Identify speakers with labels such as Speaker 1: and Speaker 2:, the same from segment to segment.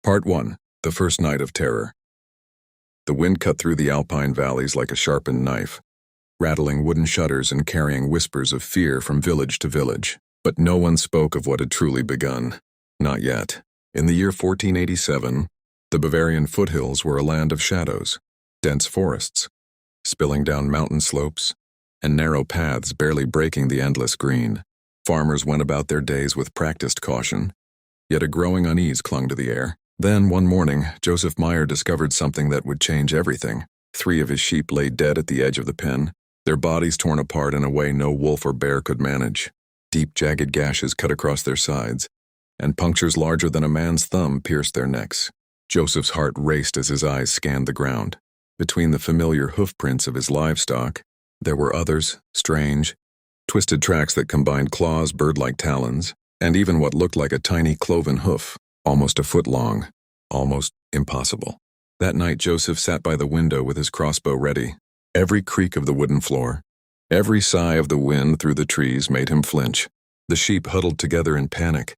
Speaker 1: Part 1. The First Night of Terror. The wind cut through the alpine valleys like a sharpened knife, rattling wooden shutters and carrying whispers of fear from village to village. But no one spoke of what had truly begun. Not yet. In the year 1487, the Bavarian foothills were a land of shadows, dense forests, spilling down mountain slopes, and narrow paths barely breaking the endless green. Farmers went about their days with practiced caution, yet a growing unease clung to the air. Then, one morning, Joseph Meyer discovered something that would change everything. 3 of his sheep lay dead at the edge of the pen, their bodies torn apart in a way no wolf or bear could manage. Deep, jagged gashes cut across their sides, and punctures larger than a man's thumb pierced their necks. Joseph's heart raced as his eyes scanned the ground. Between the familiar hoofprints of his livestock, there were others, strange, twisted tracks that combined claws, bird-like talons, and even what looked like a tiny cloven hoof, almost a foot long, almost impossible. That night Joseph sat by the window with his crossbow ready. Every creak of the wooden floor, every sigh of the wind through the trees made him flinch. The sheep huddled together in panic,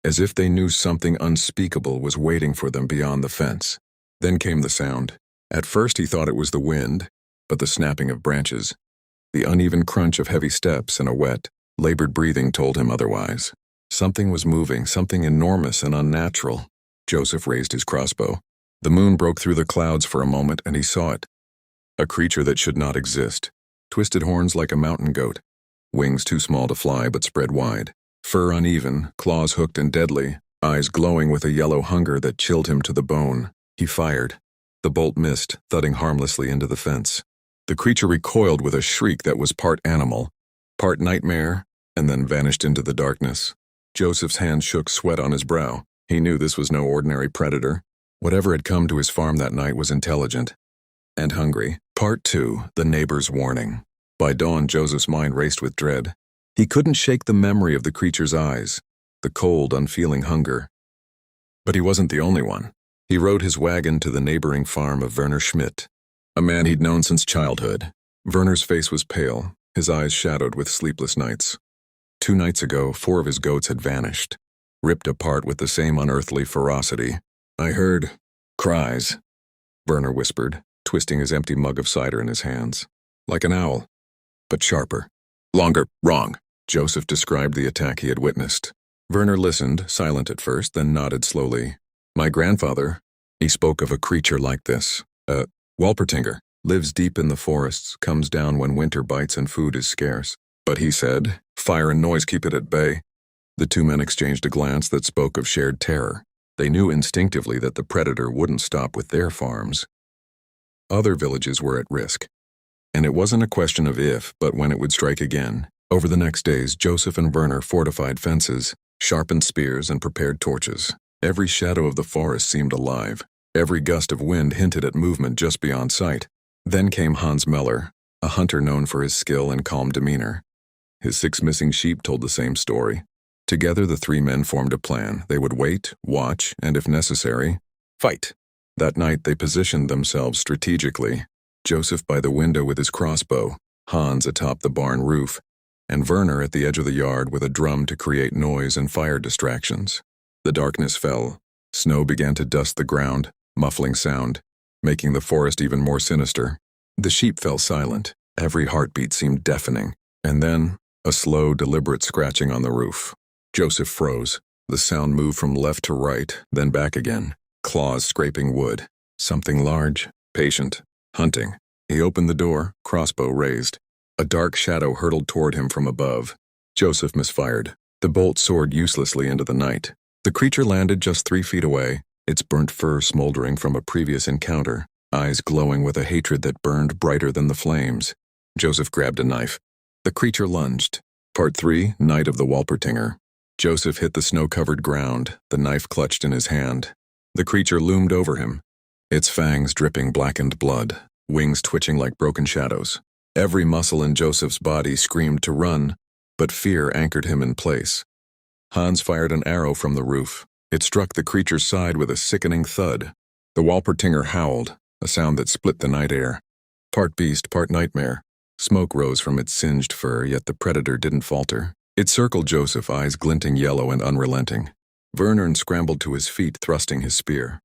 Speaker 1: as if they knew something unspeakable was waiting for them beyond the fence. Then came the sound. At first he thought it was the wind, but the snapping of branches, the uneven crunch of heavy steps, and a wet, labored breathing told him otherwise. Something was moving, something enormous and unnatural. Joseph raised his crossbow. The moon broke through the clouds for a moment, and he saw it. A creature that should not exist. Twisted horns like a mountain goat. Wings too small to fly but spread wide. Fur uneven, claws hooked and deadly, eyes glowing with a yellow hunger that chilled him to the bone. He fired. The bolt missed, thudding harmlessly into the fence. The creature recoiled with a shriek that was part animal, part nightmare, and then vanished into the darkness. Joseph's hand shook, sweat on his brow. He knew this was no ordinary predator. Whatever had come to his farm that night was intelligent and hungry. Part 2. The Neighbor's Warning. By dawn, Joseph's mind raced with dread. He couldn't shake the memory of the creature's eyes, the cold, unfeeling hunger. But he wasn't the only one. He rode his wagon to the neighboring farm of Werner Schmidt, a man he'd known since childhood. Werner's face was pale, his eyes shadowed with sleepless nights. 2 nights ago, 4 of his goats had vanished, ripped apart with the same unearthly ferocity. "I heard cries," Werner whispered, twisting his empty mug of cider in his hands. "Like an owl, but sharper. Longer." "Wrong," Joseph described the attack he had witnessed. Werner listened, silent at first, then nodded slowly. "My grandfather," he spoke of a creature like this, Walpertinger, lives deep in the forests, comes down when winter bites and food is scarce. But he said, "Fire and noise keep it at bay." The 2 men exchanged a glance that spoke of shared terror. They knew instinctively that the predator wouldn't stop with their farms. Other villages were at risk, and it wasn't a question of if, but when it would strike again. Over the next days, Joseph and Werner fortified fences, sharpened spears, and prepared torches. Every shadow of the forest seemed alive. Every gust of wind hinted at movement just beyond sight. Then came Hans Meller, a hunter known for his skill and calm demeanor. His 6 missing sheep told the same story. Together, the 3 men formed a plan. They would wait, watch, and if necessary, fight. That night, they positioned themselves strategically. Joseph by the window with his crossbow, Hans atop the barn roof, and Werner at the edge of the yard with a drum to create noise and fire distractions. The darkness fell. Snow began to dust the ground, muffling sound, making the forest even more sinister. The sheep fell silent. Every heartbeat seemed deafening. And then, a slow, deliberate scratching on the roof. Joseph froze. The sound moved from left to right, then back again. Claws scraping wood. Something large, patient, hunting. He opened the door, crossbow raised. A dark shadow hurtled toward him from above. Joseph misfired. The bolt soared uselessly into the night. The creature landed just 3 feet away, its burnt fur smoldering from a previous encounter, eyes glowing with a hatred that burned brighter than the flames. Joseph grabbed a knife. The creature lunged. Part 3. Night of the Walpertinger. Joseph hit the snow-covered ground, the knife clutched in his hand. The creature loomed over him, its fangs dripping blackened blood, wings twitching like broken shadows. Every muscle in Joseph's body screamed to run, but fear anchored him in place. Hans fired an arrow from the roof. It struck the creature's side with a sickening thud. The Walpertinger howled, a sound that split the night air. Part beast, part nightmare. Smoke rose from its singed fur, yet the predator didn't falter. It circled Joseph, eyes glinting yellow and unrelenting. Werner scrambled to his feet, thrusting his spear.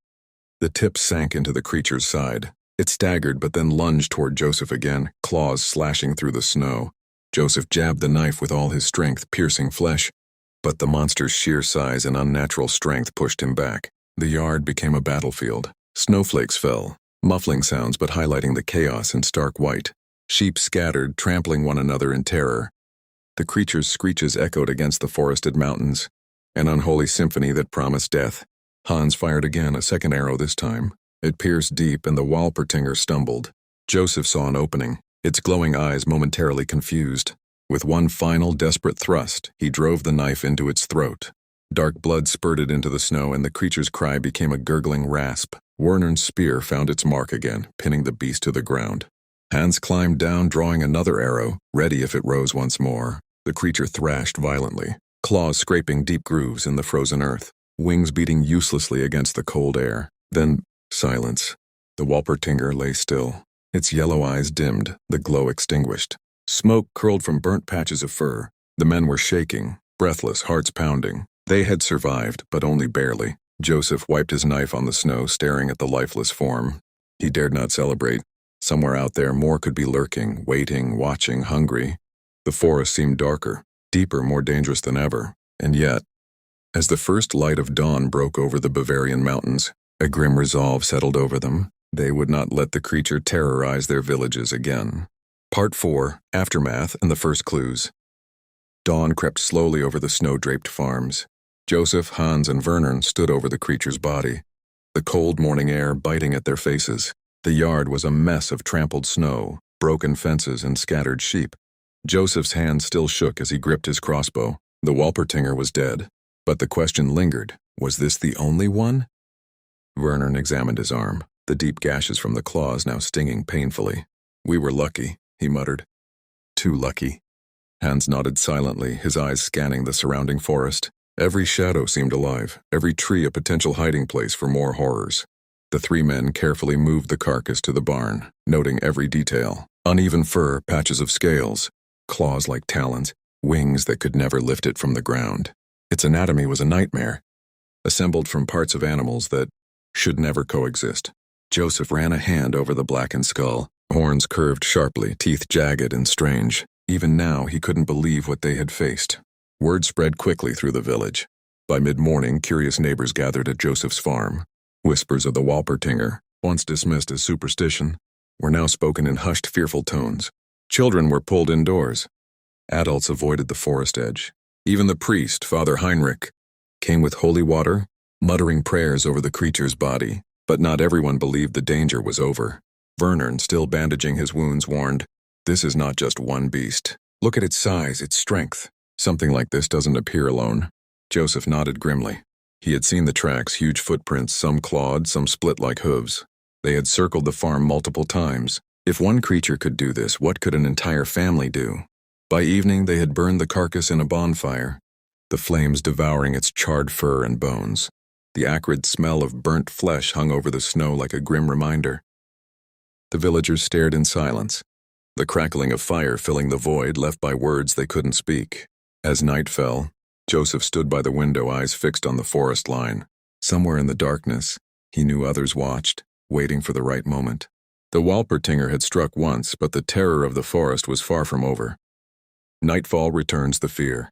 Speaker 1: The tip sank into the creature's side. It staggered but then lunged toward Joseph again, claws slashing through the snow. Joseph jabbed the knife with all his strength, piercing flesh, but the monster's sheer size and unnatural strength pushed him back. The yard became a battlefield. Snowflakes fell, muffling sounds but highlighting the chaos in stark white. Sheep scattered, trampling one another in terror. The creature's screeches echoed against the forested mountains, an unholy symphony that promised death. Hans fired again, a second arrow this time. It pierced deep and the Walpertinger stumbled. Joseph saw an opening, its glowing eyes momentarily confused. With one final desperate thrust, he drove the knife into its throat. Dark blood spurted into the snow and the creature's cry became a gurgling rasp. Werner's spear found its mark again, pinning the beast to the ground. Hans climbed down, drawing another arrow, ready if it rose once more. The creature thrashed violently, claws scraping deep grooves in the frozen earth, wings beating uselessly against the cold air. Then, silence. The Walpertinger lay still. Its yellow eyes dimmed, the glow extinguished. Smoke curled from burnt patches of fur. The men were shaking, breathless, hearts pounding. They had survived, but only barely. Joseph wiped his knife on the snow, staring at the lifeless form. He dared not celebrate. Somewhere out there, more could be lurking, waiting, watching, hungry. The forest seemed darker, deeper, more dangerous than ever. And yet, as the first light of dawn broke over the Bavarian mountains, a grim resolve settled over them. They would not let the creature terrorize their villages again. Part 4, Aftermath and the First Clues. Dawn crept slowly over the snow-draped farms. Joseph, Hans, and Werner stood over the creature's body, the cold morning air biting at their faces. The yard was a mess of trampled snow, broken fences, and scattered sheep. Joseph's hand still shook as he gripped his crossbow. The Walpertinger was dead, but the question lingered. Was this the only one? Werner examined his arm, the deep gashes from the claws now stinging painfully. "We were lucky," he muttered. "Too lucky." Hans nodded silently, his eyes scanning the surrounding forest. Every shadow seemed alive, every tree a potential hiding place for more horrors. The three men carefully moved the carcass to the barn, noting every detail. Uneven fur, patches of scales, claws like talons, wings that could never lift it from the ground. Its anatomy was a nightmare, assembled from parts of animals that should never coexist. Joseph ran a hand over the blackened skull, horns curved sharply, teeth jagged and strange. Even now, he couldn't believe what they had faced. Word spread quickly through the village. By mid-morning, curious neighbors gathered at Joseph's farm. Whispers of the Walpertinger, once dismissed as superstition, were now spoken in hushed, fearful tones. Children were pulled indoors. Adults avoided the forest edge. Even the priest, Father Heinrich, came with holy water, muttering prayers over the creature's body. But not everyone believed the danger was over. Werner, still bandaging his wounds, warned, "This is not just one beast. Look at its size, its strength. Something like this doesn't appear alone." Joseph nodded grimly. He had seen the tracks, huge footprints, some clawed, some split like hooves. They had circled the farm multiple times. If one creature could do this, what could an entire family do? By evening, they had burned the carcass in a bonfire, the flames devouring its charred fur and bones. The acrid smell of burnt flesh hung over the snow like a grim reminder. The villagers stared in silence, the crackling of fire filling the void left by words they couldn't speak. As night fell, Joseph stood by the window, eyes fixed on the forest line. Somewhere in the darkness, he knew others watched, waiting for the right moment. The Walpertinger had struck once, but the terror of the forest was far from over. Nightfall returns the fear.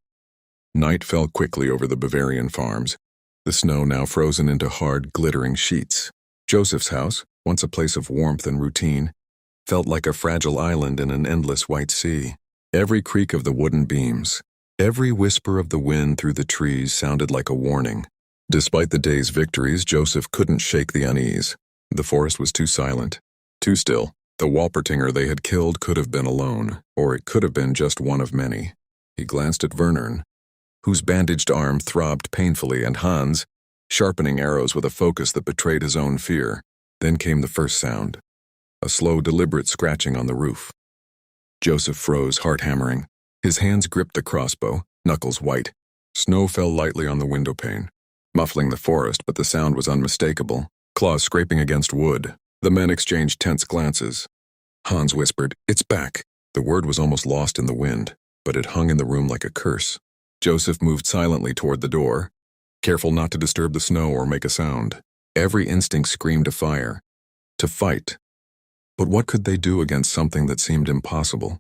Speaker 1: Night fell quickly over the Bavarian farms, the snow now frozen into hard, glittering sheets. Joseph's house, once a place of warmth and routine, felt like a fragile island in an endless white sea. Every creak of the wooden beams, every whisper of the wind through the trees sounded like a warning. Despite the day's victories, Joseph couldn't shake the unease. The forest was too silent, too still. The Walpertinger they had killed could have been alone, or it could have been just one of many. He glanced at Werner, whose bandaged arm throbbed painfully, and Hans, sharpening arrows with a focus that betrayed his own fear. Then came the first sound, a slow, deliberate scratching on the roof. Joseph froze, heart hammering. His hands gripped the crossbow, knuckles white. Snow fell lightly on the windowpane, muffling the forest, but the sound was unmistakable, claws scraping against wood. The men exchanged tense glances. Hans whispered, "It's back." The word was almost lost in the wind, but it hung in the room like a curse. Joseph moved silently toward the door, careful not to disturb the snow or make a sound. Every instinct screamed to fire, to fight. But what could they do against something that seemed impossible?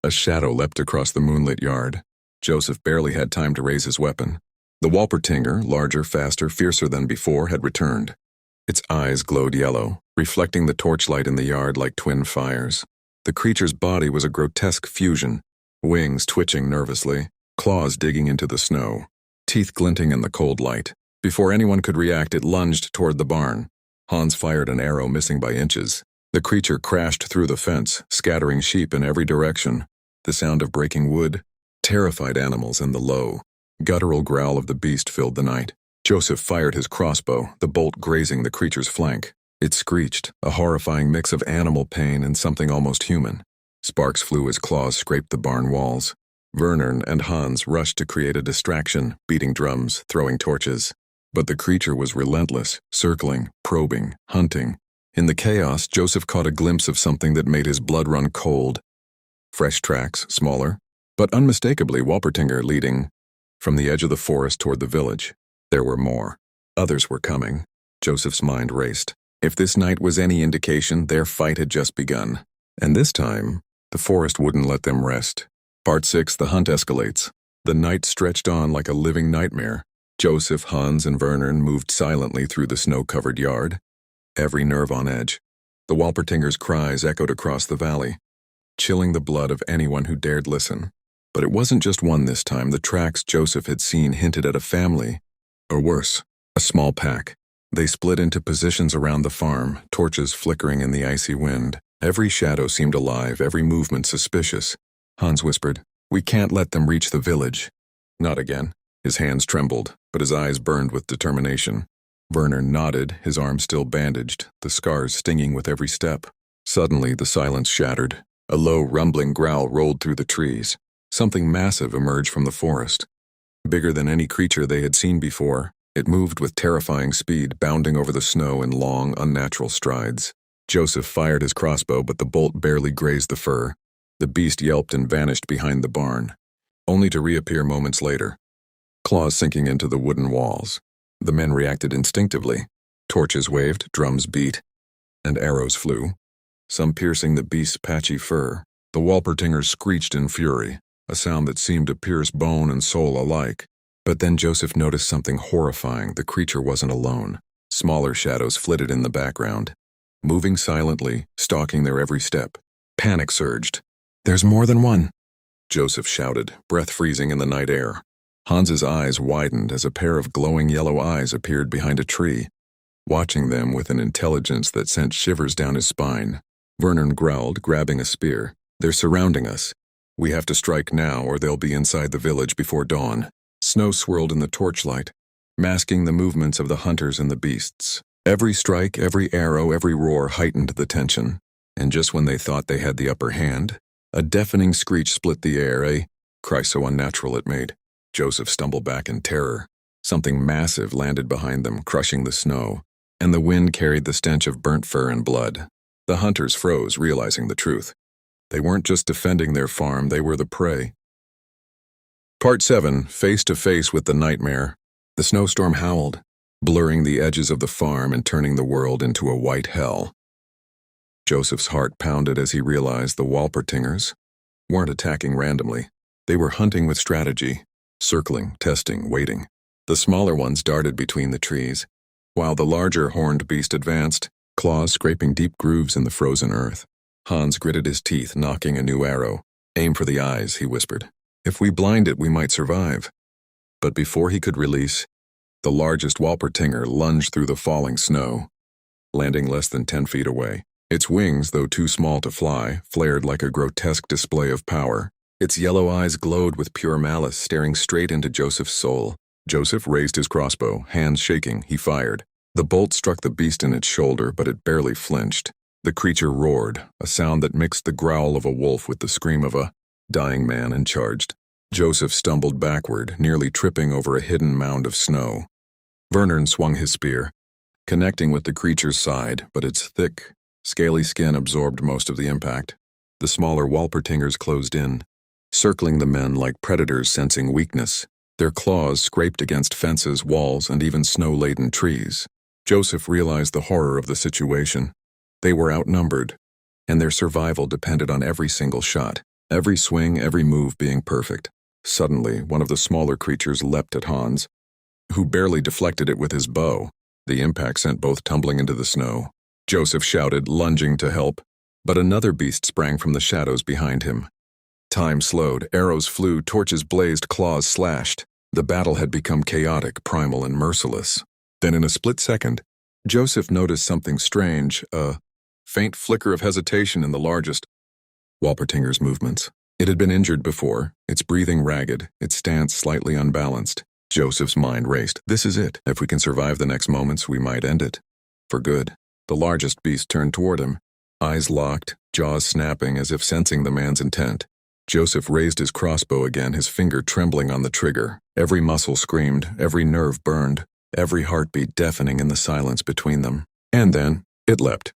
Speaker 1: A shadow leapt across the moonlit yard. Joseph barely had time to raise his weapon. The Walpertinger, larger, faster, fiercer than before, had returned. Its eyes glowed yellow, reflecting the torchlight in the yard like twin fires. The creature's body was a grotesque fusion, wings twitching nervously, claws digging into the snow, teeth glinting in the cold light. Before anyone could react, it lunged toward the barn. Hans fired an arrow, missing by inches. The creature crashed through the fence, scattering sheep in every direction. The sound of breaking wood terrified animals, and the low, guttural growl of the beast filled the night. Joseph fired his crossbow, the bolt grazing the creature's flank. It screeched, a horrifying mix of animal pain and something almost human. Sparks flew as claws scraped the barn walls. Werner and Hans rushed to create a distraction, beating drums, throwing torches. But the creature was relentless, circling, probing, hunting. In the chaos, Joseph caught a glimpse of something that made his blood run cold. Fresh tracks, smaller, but unmistakably Walpertinger leading from the edge of the forest toward the village. There were more. Others were coming. Joseph's mind raced. If this night was any indication, their fight had just begun. And this time, the forest wouldn't let them rest. Part 6, the hunt escalates. The night stretched on like a living nightmare. Joseph, Hans, and Werner moved silently through the snow-covered yard, every nerve on edge. The Walpertinger's cries echoed across the valley, chilling the blood of anyone who dared listen. But it wasn't just one this time. The tracks Joseph had seen hinted at a family, or worse, a small pack. They split into positions around the farm, torches flickering in the icy wind. Every shadow seemed alive, every movement suspicious. Hans whispered, "We can't let them reach the village." Not again. His hands trembled, but his eyes burned with determination. Werner nodded, his arm still bandaged, the scars stinging with every step. Suddenly, the silence shattered. A low, rumbling growl rolled through the trees. Something massive emerged from the forest. Bigger than any creature they had seen before, it moved with terrifying speed, bounding over the snow in long, unnatural strides. Joseph fired his crossbow, but the bolt barely grazed the fur. The beast yelped and vanished behind the barn, only to reappear moments later, claws sinking into the wooden walls. The men reacted instinctively. Torches waved, drums beat, and arrows flew, some piercing the beast's patchy fur. The Walpertinger screeched in fury, a sound that seemed to pierce bone and soul alike. But then Joseph noticed something horrifying. The creature wasn't alone. Smaller shadows flitted in the background, moving silently, stalking their every step. Panic surged. "There's more than one," Joseph shouted, breath freezing in the night air. Hans's eyes widened as a pair of glowing yellow eyes appeared behind a tree, watching them with an intelligence that sent shivers down his spine. Werner growled, grabbing a spear. "They're surrounding us. We have to strike now, or they'll be inside the village before dawn." Snow swirled in the torchlight, masking the movements of the hunters and the beasts. Every strike, every arrow, every roar heightened the tension. And just when they thought they had the upper hand, a deafening screech split the air, a cry so unnatural it made Joseph stumble back in terror. Something massive landed behind them, crushing the snow, and the wind carried the stench of burnt fur and blood. The hunters froze, realizing the truth. They weren't just defending their farm, they were the prey. Part 7, face to face with the nightmare. The snowstorm howled, blurring the edges of the farm and turning the world into a white hell. Joseph's heart pounded as he realized the Walpertingers weren't attacking randomly. They were hunting with strategy, circling, testing, waiting. The smaller ones darted between the trees, while the larger horned beast advanced, claws scraping deep grooves in the frozen earth. Hans gritted his teeth, knocking a new arrow. "Aim for the eyes," he whispered. "If we blind it, we might survive." But before he could release, the largest Walpertinger lunged through the falling snow, landing less than 10 feet away. Its wings, though too small to fly, flared like a grotesque display of power. Its yellow eyes glowed with pure malice, staring straight into Joseph's soul. Joseph raised his crossbow, hands shaking. He fired. The bolt struck the beast in its shoulder, but it barely flinched. The creature roared, a sound that mixed the growl of a wolf with the scream of a dying man, and charged. Joseph stumbled backward, nearly tripping over a hidden mound of snow. Werner swung his spear, connecting with the creature's side, but its thick, scaly skin absorbed most of the impact. The smaller Walpertingers closed in, circling the men like predators sensing weakness. Their claws scraped against fences, walls, and even snow-laden trees. Joseph realized the horror of the situation. They were outnumbered, and their survival depended on every single shot, every swing, every move being perfect. Suddenly, one of the smaller creatures leapt at Hans, who barely deflected it with his bow. The impact sent both tumbling into the snow. Joseph shouted, lunging to help, but another beast sprang from the shadows behind him. Time slowed, arrows flew, torches blazed, claws slashed. The battle had become chaotic, primal, and merciless. Then in a split second, Joseph noticed something strange, a faint flicker of hesitation in the largest Walpertinger's movements. It had been injured before, its breathing ragged, its stance slightly unbalanced. Joseph's mind raced. This is it. If we can survive the next moments, we might end it. For good. The largest beast turned toward him, eyes locked, jaws snapping as if sensing the man's intent. Joseph raised his crossbow again, his finger trembling on the trigger. Every muscle screamed, every nerve burned, every heartbeat deafening in the silence between them. And then, it leapt.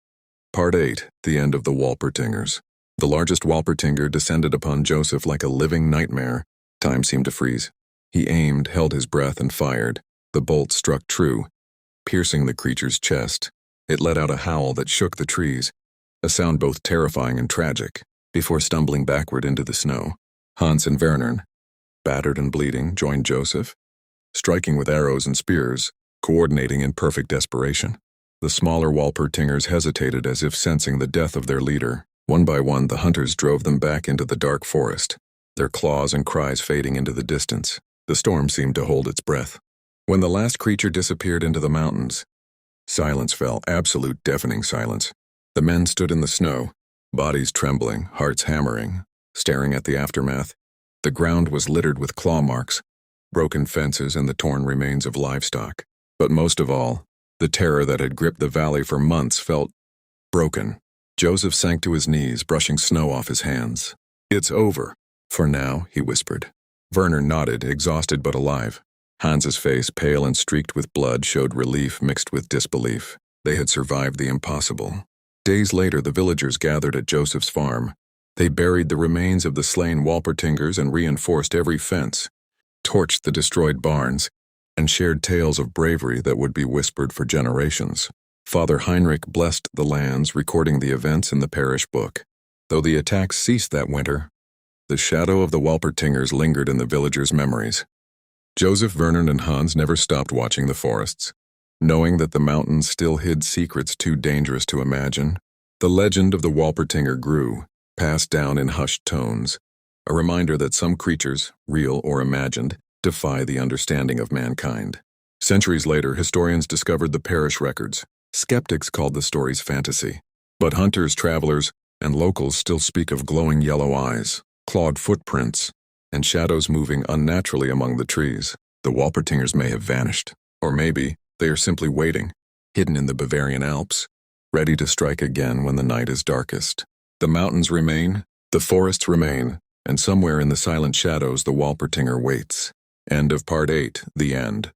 Speaker 1: Part 8, the end of the Walpertingers. The largest Walpertinger descended upon Joseph like a living nightmare. Time seemed to freeze. He aimed, held his breath, and fired. The bolt struck true, piercing the creature's chest. It let out a howl that shook the trees, a sound both terrifying and tragic, before stumbling backward into the snow. Hans and Werner, battered and bleeding, joined Joseph, striking with arrows and spears, coordinating in perfect desperation. The smaller Walpertingers hesitated as if sensing the death of their leader. One by one, the hunters drove them back into the dark forest, their claws and cries fading into the distance. The storm seemed to hold its breath. When the last creature disappeared into the mountains, silence fell, absolute deafening silence. The men stood in the snow, bodies trembling, hearts hammering, staring at the aftermath. The ground was littered with claw marks, broken fences, and the torn remains of livestock. But most of all, the terror that had gripped the valley for months felt broken. Joseph sank to his knees, brushing snow off his hands. It's over. For now, he whispered. Werner nodded, exhausted but alive. Hans's face, pale and streaked with blood, showed relief mixed with disbelief. They had survived the impossible. Days later, the villagers gathered at Joseph's farm. They buried the remains of the slain Walpertingers and reinforced every fence, torched the destroyed barns, and shared tales of bravery that would be whispered for generations. Father Heinrich blessed the lands, recording the events in the parish book. Though the attacks ceased that winter, the shadow of the Walpertingers lingered in the villagers' memories. Joseph, Werner, and Hans never stopped watching the forests, knowing that the mountains still hid secrets too dangerous to imagine. The legend of the Walpertinger grew, passed down in hushed tones, a reminder that some creatures, real or imagined, defy the understanding of mankind. Centuries later, historians discovered the parish records. Skeptics called the stories fantasy, but hunters, travelers, and locals still speak of glowing yellow eyes, clawed footprints, and shadows moving unnaturally among the trees. The Walpertingers may have vanished, or maybe they are simply waiting, hidden in the Bavarian Alps, ready to strike again when the night is darkest. The mountains remain, the forests remain, and somewhere in the silent shadows the Walpertinger waits. End of Part 8, the end.